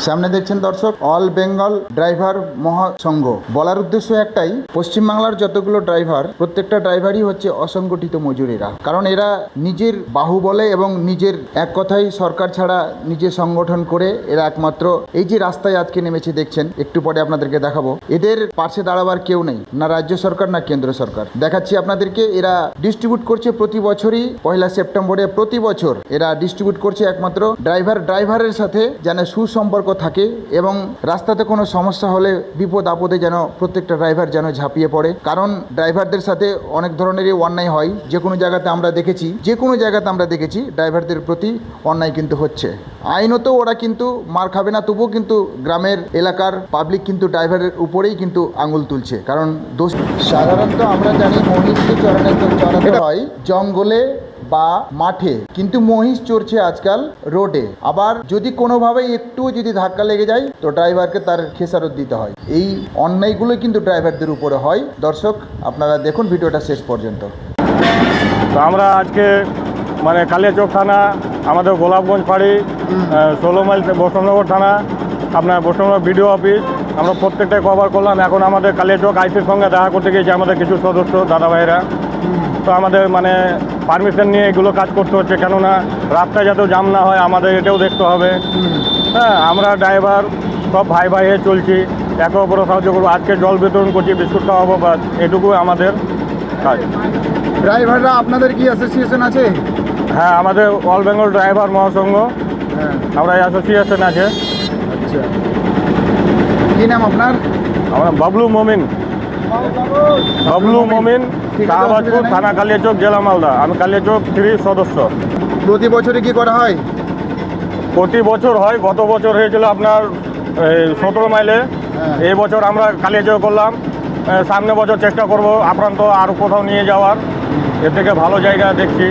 সামনে দেখছেন দর্শক, অল বেঙ্গল ড্রাইভার মহাসংঘ। বলার উদ্দেশ্য একটাই, পশ্চিমবাংলার যতগুলো ড্রাইভার, প্রত্যেকটা ড্রাইভারই হচ্ছে অসংগঠিত মজুরিরা। কারণ এরা নিজের বাহুবলে এবং নিজের এক কথাই সরকার ছাড়া নিজে সংগঠন করে এরা একমাত্র এই যে রাস্তায় আজকে নেমেছে দেখছেন, একটু পরে আপনাদেরকে দেখাবো। এদের পাশে দাঁড়াবার কেউ নেই, না রাজ্য সরকার না কেন্দ্র সরকার। দেখাচ্ছি আপনাদেরকে, এরা ডিস্ট্রিবিউট করছে প্রতি বছরই পয়লা সেপ্টেম্বরে, প্রতি বছর এরা ডিস্ট্রিবিউট করছে একমাত্র ড্রাইভারের সাথে যেন সুসম্পর্ক থাকে এবং রাস্তাতে কোনো সমস্যা হলে বিপদ আপদে যেন প্রত্যেকটা ড্রাইভার যেন ঝাঁপিয়ে পড়ে। কারণ ড্রাইভারদের সাথে অনেক ধরনেরই অন্যায় হয়, যে কোনো জায়গাতে আমরা দেখেছি ড্রাইভারদের প্রতি অন্যায় কিন্তু হচ্ছে। আইনত ওরা কিন্তু মার খাবে না, তবুও কিন্তু গ্রামের এলাকার পাবলিক কিন্তু ড্রাইভারের উপরেই কিন্তু আঙুল তুলছে। কারণ দোষ সাধারণত আমরা জানি মহিষকে চড়াতে হয় জঙ্গলে বা মাঠে, কিন্তু মহিষ চড়ছে আজকাল রোডে। আবার যদি কোনোভাবে একটু যদি ধাক্কা লেগে যায় তো ড্রাইভারকে তার খেসারত দিতে হয়। এই অন্যায়গুলো কিন্তু ড্রাইভারদের উপরে হয়। দর্শক আপনারা দেখুন ভিডিওটা শেষ পর্যন্ত। তো আমরা আজকে কালিয়াচক থানা, আমাদের গোলাপগঞ্জ ফাঁড়ি, 16 মাইল বৈষ্ণবনগর থানা, আপনার বৈষ্ণবনগর বিডিও অফিস, আমরা প্রত্যেকটাই কভার করলাম। এখন আমাদের কালিয়াচক আইসির সঙ্গে দেখা করতে গিয়েছে আমাদের কিছু সদস্য দাদা ভাইরা। তো আমাদের পারমিশন নিয়ে এগুলো কাজ করতে হচ্ছে, কেননা রাস্তায় যাতে জাম না হয় আমাদের এটাও দেখতে হবে। হ্যাঁ, আমরা ড্রাইভার সব ভাই ভাই হয়ে চলছি, একে অপরে সাহায্য করবো। আজকে জল বিতরণ করছি, বিস্কুট খাওয়াবো, বাস এটুকু আমাদের কাজ। ড্রাইভাররা আপনাদের কি অ্যাসোসিয়েশন আছে? হ্যাঁ, আমাদের অল বেঙ্গল ড্রাইভার মহাসংঘ, আমরা অ্যাসোসিয়েশন আছে। আচ্ছা, কী নাম আপনার? আমরা বাবলু মমিন, শাহবাজপুর থানা, কালিয়াচক, জেলা মালদা। আমি কালিয়াচক 3 সদস্য। প্রতি বছরে কি করা হয়? প্রতি বছর হয়। গত বছর হয়েছিল আপনার 17 মাইলে। এই বছর আমরা কালিয়াচক করলাম। সামনে বছর চেষ্টা করব আপ্রান্ত আরও কোথাও নিয়ে যাওয়ার, এর থেকে ভালো জায়গা দেখছি।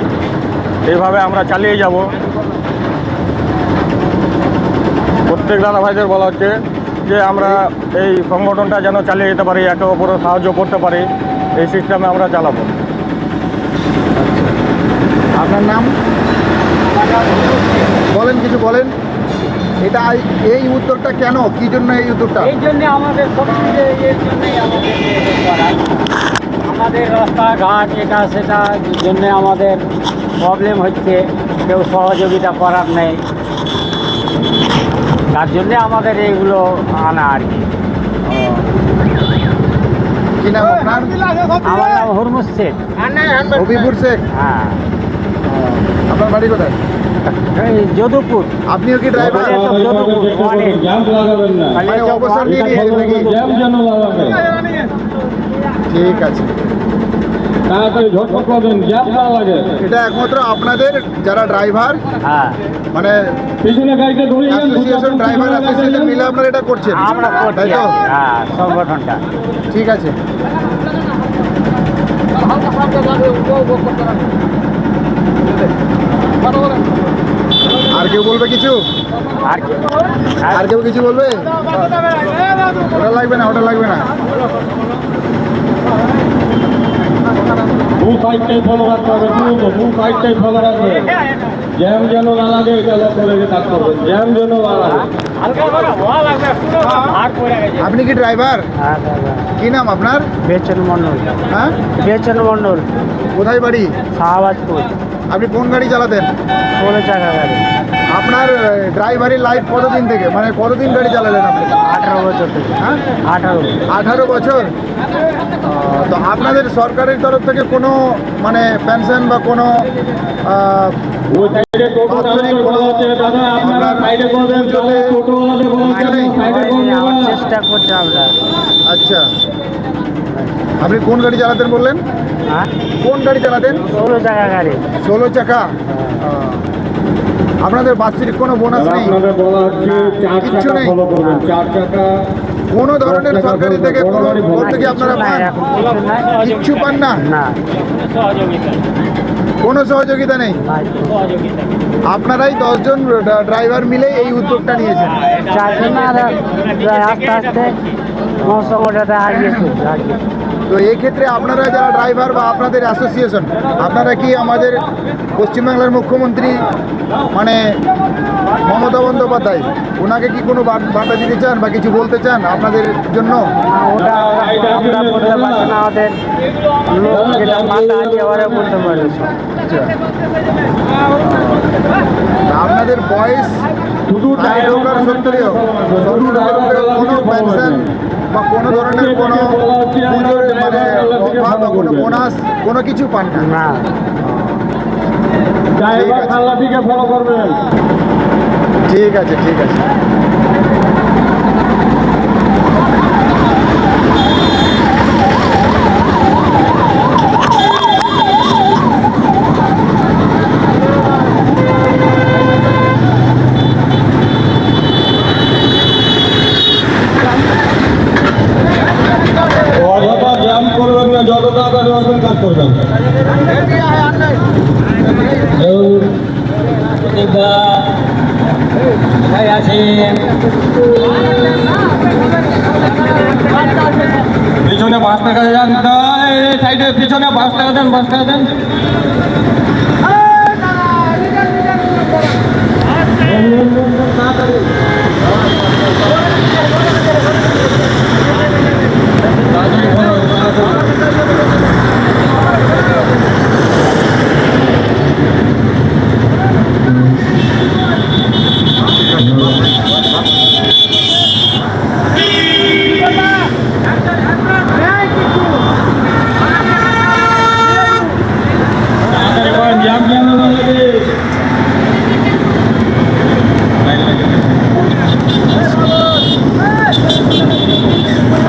এইভাবে আমরা চালিয়ে যাব। প্রত্যেক দাদা ভাইদের বলা হচ্ছে যে আমরা এই সংগঠনটা যেন চালিয়ে যেতে পারি, একে অপরের সাহায্য করতে পারি, এই সিস্টেমে আমরা চালাবো। আপনার নাম বলেন, কিছু বলেন। এটা এই উদ্যোগটা কেন, কি জন্য এই উদ্যোগটা? এই জন্য আমাদের এর জন্যই আমাদের রাস্তাঘাট এটা সেটা জন্য আমাদের প্রবলেম হচ্ছে, কেউ সহযোগিতা করার নেই, তার জন্যে আমাদের এইগুলো আনা আর কি। কি নাম আপনার? আমার নাম হুরমুজ শেখ, হবিপুর শেখ। হ্যাঁ। আপনার বাড়ি কোথায়? এই যদুপুর। আপনিও কি ড্রাইভার? যদুপুর অবসর নিয়ে নিয়েছেন নাকি? ঠিক আছে, এটা একমাত্র আপনাদের যারা ড্রাইভার, হ্যাঁ, অ্যাসোসিয়েশন, ড্রাইভার অ্যাসোসিয়েশন মিলে আপনারা এটা করছেন, আমরা করছি, তাই তো? হ্যাঁ, সংগঠনটা। ঠিক আছে। আর কেউ বলবে কিছু? আর কি? আর কেউ কিছু বলবে? ওটা লাগবে না, ওটা লাগবে না। সাইডটাই ফলো রাখতে হবে, সাইডটাই ফলো রাখবে, জ্যাম যেন না লাগে, এটা লক্ষ্য রেখে কাজ করবেন, জ্যাম যেন না লাগে। আপনি কি ড্রাইভার? হ্যাঁ, কি নাম আপনার? বেচন মন্ডল। হ্যাঁ, বেচন মন্ডল, কোথায় বাড়ি? শাহবাজপুর। আপনি কোন গাড়ি চালাতেন? 16 চাকা গাড়ি। আপনার ড্রাইভারি লাইফ কতদিন থেকে, কতদিন গাড়ি চালালেন আপনি? 18 বছর থেকে। হ্যাঁ, 18 বছর। তো আপনাদের সরকারের তরফ থেকে কোনো পেনশন বা কোনো ওই সাইডে টোটো চালাতে বলা হচ্ছে, দাদা আপনারা সাইডে করবেন, টোটোওয়ালাদের বলা হচ্ছে সাইডে করবেন। চেষ্টা করছি আমরা। আচ্ছা, আপনি কোন গাড়ি চালাতেন বললেন? হ্যাঁ, কোন গাড়ি চালাতেন? 16 চাকা গাড়ি। 16 চাকা। আপনাদের বার্ষিক কোনো বোনাস নেই? আপনাদের বলা হচ্ছে 4 কিচ্ছু চাকা নেই? ফলো করবেন, 4 চাকা। কোনো ধরনের সরকারি থেকে কোনো থেকে আপনারা পান? এখন কিছু নাই। কিচ্ছু পান না? না, কোনো সহযোগিতা নেই? আপনারাই 10 জন ড্রাইভার মিলে এই উদ্যোগটা নিয়েছেন? চারজন আর আস্তে আস্তে মৌসুমটাতে আগিয়ে চলছে। তো এই ক্ষেত্রে আপনারা যারা ড্রাইভার বা আপনাদের অ্যাসোসিয়েশন, আপনারা কি আমাদের পশ্চিমবাংলার মুখ্যমন্ত্রী মানে মমতা বন্দ্যোপাধ্যায় ওনাকে কি কোনো বার্তা দিতে চান বা কিছু বলতে চান আপনাদের জন্য? ওটা আমরা বলতে পারছি না, আমাদের লোক যেটা মাথা আছে ওরা বলতে পারে। আপনাদের বয়স ঢোকার সত্ত্বেও কোনো পেনশন বা কোনো ধরনের কোনো পুজোর মানে অফার বা কোনো বোনাস কোনো কিছু পান না? না, ড্রাইভার খালাপিকে ফলো করবেন। ঠিক আছে, ঠিক আছে। অযথা জ্যাম করবেন না, যত তাড়াতাড়ি পারবেন কাজ করবেন। পিছনে 5 টাকা দেন, সাইডে পিছনে 5 টাকা দেন, 5 টাকা দেন। জ্যাম কেন লাগে?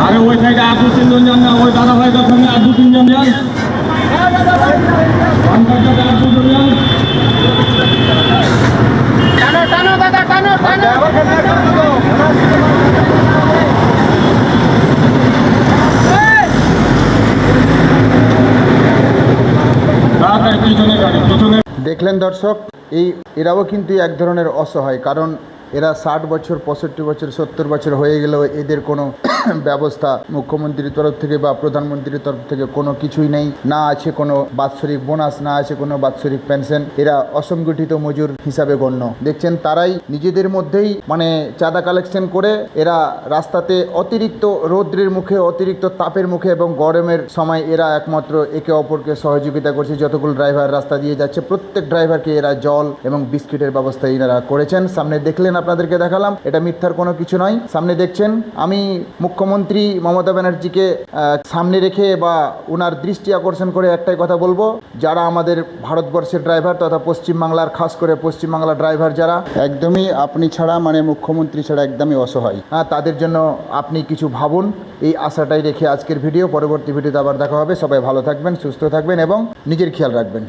আরে ওই সাইডে আর 2-3 জন যান না, ওই দাদা ভাইটার সঙ্গে আর 2-3 জন যান। পিছনে গাড়ি, পিছনে। দেখলেন দর্শক, এরাও কিন্তু এক ধরনের অসহায়, কারণ এরা 60 বছর, 65 বছর, 70 বছর হয়ে গেলেও এদের কোনো ব্যবস্থা মুখ্যমন্ত্রীর তরফ থেকে বা প্রধানমন্ত্রীর তরফ থেকে কোনো কিছুই নেই। না আছে কোনো বাৎসরিক বোনাস, না আছে কোনো বাৎসরিক পেনশন। এরা অসংগঠিত মজুর হিসাবে গণ্য। দেখছেন তারাই নিজেদের মধ্যেই মানে চাঁদা কালেকশন করে এরা রাস্তাতে অতিরিক্ত রৌদ্রের মুখে, অতিরিক্ত তাপের মুখে এবং গরমের সময় এরা একমাত্র একে অপরকে সহযোগিতা করছে। যতগুলো ড্রাইভার রাস্তা দিয়ে যাচ্ছে প্রত্যেক ড্রাইভারকে এরা জল এবং বিস্কিটের ব্যবস্থা এনারা করেছেন। সামনে দেখলেন, আপনাদেরকে দেখালাম, এটা মিথ্যার কোনো কিছু নয়। সামনে দেখছেন, আমি মুখ্যমন্ত্রী মমতা ব্যানার্জিকে সামনে রেখে বা ওনার দৃষ্টি আকর্ষণ করে একটাই কথা বলবো, যারা আমাদের ভারতবর্ষের ড্রাইভার তথা পশ্চিমবাংলার, খাস করে পশ্চিমবাংলার ড্রাইভার যারা একদমই আপনি ছাড়া মানে মুখ্যমন্ত্রী ছাড়া একদমই অসহায়, তাদের জন্য আপনি কিছু ভাবুন। এই আশাটাই রেখে আজকের ভিডিও, পরবর্তী ভিডিওতে আবার দেখা হবে। সবাই ভালো থাকবেন, সুস্থ থাকবেন এবং নিজের খেয়াল রাখবেন।